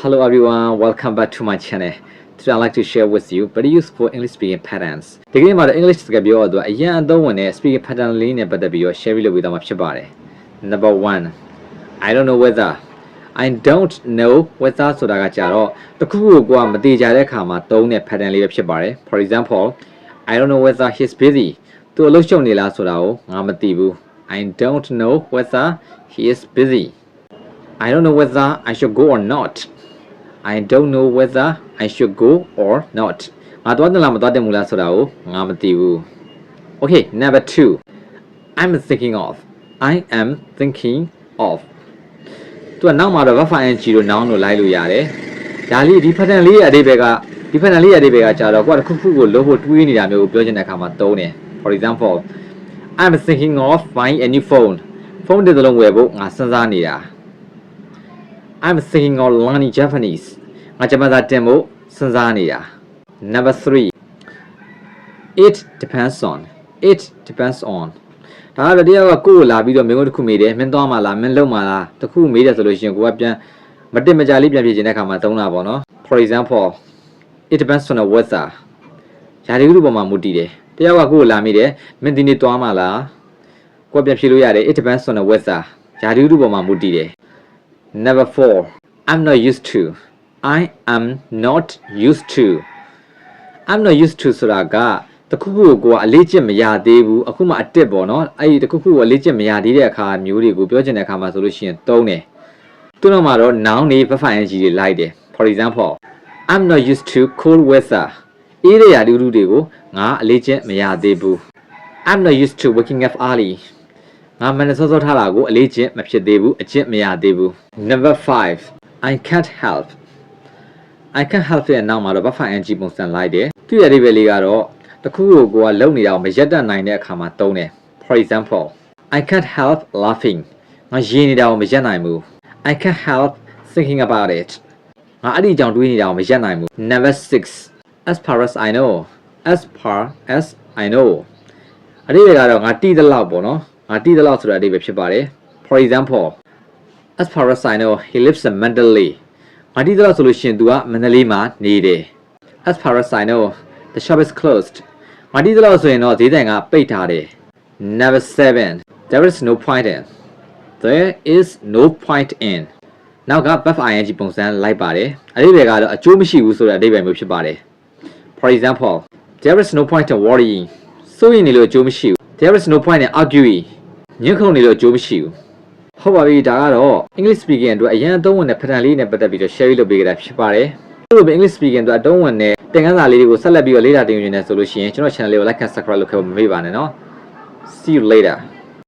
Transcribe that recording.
Hello everyone, welcome back to my channel. Today I'd like to share with you very useful English speaking patterns. ဒီကနေ့မှာ English စကားပြောရတော့အရင်အသုံးဝင်တဲ့ speaking pattern လေးနဲ့ပတ်သက်ပြီးတော့ share လုပ်ပေးသွားမှာဖြစ်ပါတယ် Number 1. I don't know whether ဆိုတာကကြတော့တခုခုကိုမသိကြတဲ့အခါမှာသုံးတဲ့ pattern လေးပဲဖြစ်ပါတယ် For example, I don't know whether he's busy. သူအလုပ်ရှုပ်နေလားဆိုတာကိုငါမသိဘူး I don't know whether he is busy. I don't know whether I should go or not. I don't know whether I should go or not. ငါသွားတယ်လားမသွားတယ်မလားဆိုတာကိုငါမသိဘူး Okay, number 2. I'm thinking of. I am thinking of. သူကနောက်မှာတော့ verb ing လို့ noun လို့လိုက်လို့ရတယ်ဒါလေးဒီ pattern လေးရဲ့အဓိပ္ပာယ်ကကြာတော့ကိုယ်တစ်ခုခုကိုလုပ်ဖို့တွေးနေတာမျိုးကိုပြောချင်တဲ့အခါမှာသုံးတယ် For example, I'm thinking of buying a new phone. Phone တစ်လုံးဝယ်ဖို့ငါစဉ်းစားနေတာ I'm thinking of learning Japanese. ငါဂျပန်စာတင်ဖို့စဉ်းစားနေတာ Number 3. It depends on. It depends on. ဒါကတော့တရားကကိုယ်ကိုလာပြီးတော့မင်းတို့တစ်ခုမေးတယ်မင်းသွားမှာလားမင်းလုံမှာလားတစ်ခုမေးတယ်ဆိုလို့ရှိရင်ကိုကပြန်မတင်မကြလေးပြန်ဖြေချင်တဲ့အခါမှာသုံးတာပေါ့နော် For example, it depends on the weather. ရာသီဥတုပေါ်မှာမူတည်တယ်တရားကကိုယ်ကိုလာမေးတယ်မင်းဒီနေ့သွားမှာလားကိုကပြန်ဖြေလို့ရတယ် It depends on the weather. ရာသီဥတုပေါ်မှာမူတည်တယ် Number 4. I'm not used to. I am not used to. I'm not used to ဆိုတာကတခုခုကိုအလေးကျင့်မရသေးဘူးအခုမှအတက်ပေါ့နော်အဲ့ဒီတခုခုကိုအလေးကျင့်မရသေးတဲ့အခါမျိုးတွေကိုပြောချင်တဲ့အခါမှာဆိုလို့ရှိရင်သုံးတယ်သူတို့မှာတော့ noun တွေ verb ing တွေလိုက်တယ် For example, I'm not used to cold weather. အေးတဲ့ရာသီဥတုတွေကိုငါအလေးကျင့်မရသေးဘူး I'm not used to waking up early. ငါမနေ့စောစောထားတာကိုအလေးကျင့်မဖြစ်သေးဘူးအကျင့်မရသေးဘူး Number 5. I can't help. I can't help ရဲ့နောက်မှာတော့ verb ing ပုံစံလိုက်တယ်သူရဲ့အဓိပ္ပာယ်လေးကတော့တခုခုကိုလုံနေတာကိုမရက်တတ်နိုင်တဲ့အခါမှာသုံးတယ် For example, I can't help laughing. ငါရင်းနေတာကိုမရက်နိုင်ဘူး I can't help thinking about it. ငါအဲ့ဒီအကြောင်းတွေးနေတာကိုမရက်နိုင်ဘူး Number 6. As far as I know. As far as I know. အဓိပ္ပာယ်ကတော့ငါတိသလောက်ပေါ့နော်ငါတိသလောက်ဆိုတာအဓိပ္ပာယ်ဖြစ်ပါတယ် For example, as far as I know, he lives in Mandalay. ငါတိသလောက်ဆိုလို့ရှိရင် तू ကမန္တလေးမှာနေတယ် As far as I know, the shop is closed. ငါတိသလောက်ဆိုရင်တော့ဈေးဆိုင်ကပိတ်ထားတယ် Number 7. There is no point in. There is no point in. နောက်က verb ing ပုံစံလိုက်ပါတယ်အဓိပ္ပာယ်ကတော့အကျိုးမရှိဘူးဆိုတဲ့အဓိပ္ပာယ်မျိုးဖြစ်ပါတယ် For example, there is no point in worrying. စိုးရိမ်နေလို့အကျိုးမရှိဘူး There is no point in arguing. ညှဉ်းခုန်နေလို့အကျိုးမရှိဘူးဟုတ်ပါပြီဒါကတော့ English speaking အတွက်အရင်အသုံးဝင်တဲ့ pattern လေးနဲ့ပတ်သက်ပြီးတော့ share လုပ်ပေးကြတာဖြစ်ပါတယ်ဒီလိုပဲ English speaking အတွက်အသုံးဝင်တဲ့သင်ခန်းစာလေးတွေကိုဆက်လက်ပြီးတော့လေ့လာသင်ယူနေတယ်ဆိုလို့ရှိရင်ကျွန်တော် channel လေးကို like and subscribe လုပ်ခဲ့ဖို့မမေ့ပါနဲ့နော် See you later